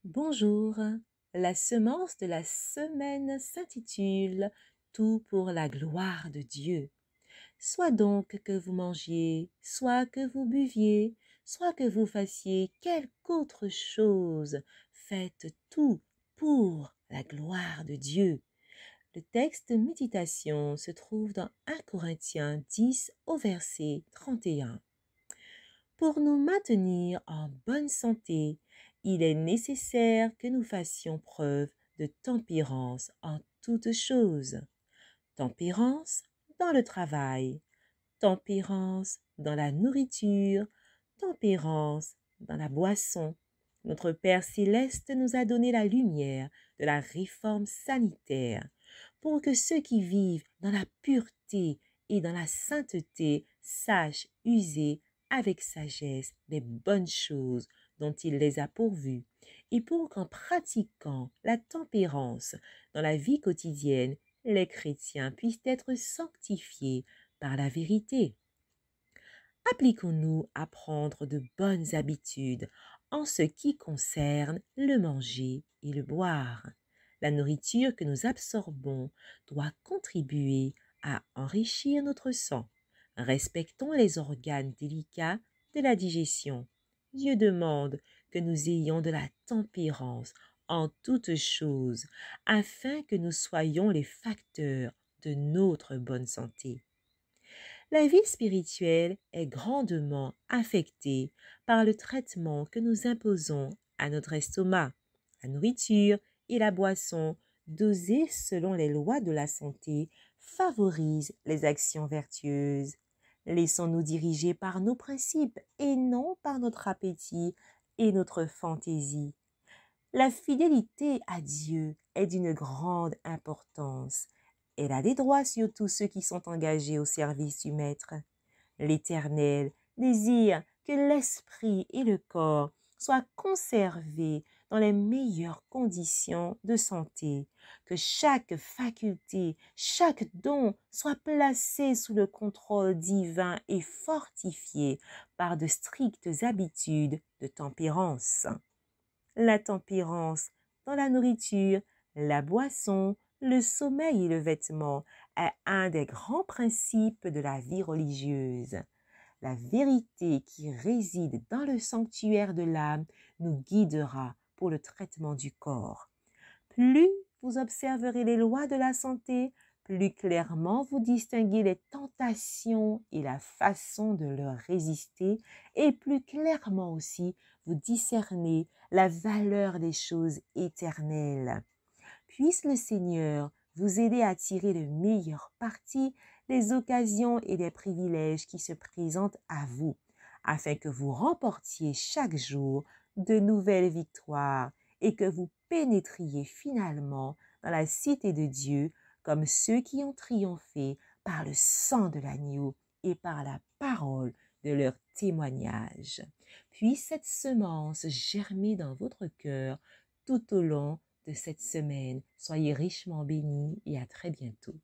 Bonjour, la semence de la semaine s'intitule Tout pour la gloire de Dieu. Soit donc que vous mangiez, soit que vous buviez, soit que vous fassiez quelque autre chose, faites tout pour la gloire de Dieu. Le texte de méditation se trouve dans 1 Corinthiens 10 au verset 31. Pour nous maintenir en bonne santé, il est nécessaire que nous fassions preuve de tempérance en toutes choses. Tempérance dans le travail, tempérance dans la nourriture, tempérance dans la boisson. Notre Père céleste nous a donné la lumière de la réforme sanitaire pour que ceux qui vivent dans la pureté et dans la sainteté sachent user avec sagesse des bonnes choses dont il les a pourvus, et pour qu'en pratiquant la tempérance dans la vie quotidienne, les chrétiens puissent être sanctifiés par la vérité. Appliquons-nous à prendre de bonnes habitudes en ce qui concerne le manger et le boire. La nourriture que nous absorbons doit contribuer à enrichir notre sang. Respectons les organes délicats de la digestion. Dieu demande que nous ayons de la tempérance en toutes choses, afin que nous soyons les facteurs de notre bonne santé. La vie spirituelle est grandement affectée par le traitement que nous imposons à notre estomac. La nourriture et la boisson, dosées selon les lois de la santé, favorisent les actions vertueuses. Laissons-nous diriger par nos principes et non par notre appétit et notre fantaisie. La fidélité à Dieu est d'une grande importance. Elle a des droits sur tous ceux qui sont engagés au service du Maître. L'Éternel désire que l'esprit et le corps soient conservés dans les meilleures conditions de santé, que chaque faculté, chaque don soit placé sous le contrôle divin et fortifié par de strictes habitudes de tempérance. La tempérance dans la nourriture, la boisson, le sommeil et le vêtement est un des grands principes de la vie religieuse. La vérité qui réside dans le sanctuaire de l'âme nous guidera pour le traitement du corps. Plus vous observerez les lois de la santé, plus clairement vous distinguez les tentations et la façon de leur résister, et plus clairement aussi vous discernez la valeur des choses éternelles. Puisse le Seigneur vous aider à tirer le meilleur parti des occasions et des privilèges qui se présentent à vous, afin que vous remportiez chaque jour de nouvelles victoires et que vous pénétriez finalement dans la cité de Dieu comme ceux qui ont triomphé par le sang de l'agneau et par la parole de leur témoignage. Puisse cette semence germer dans votre cœur tout au long de cette semaine. Soyez richement bénis et à très bientôt.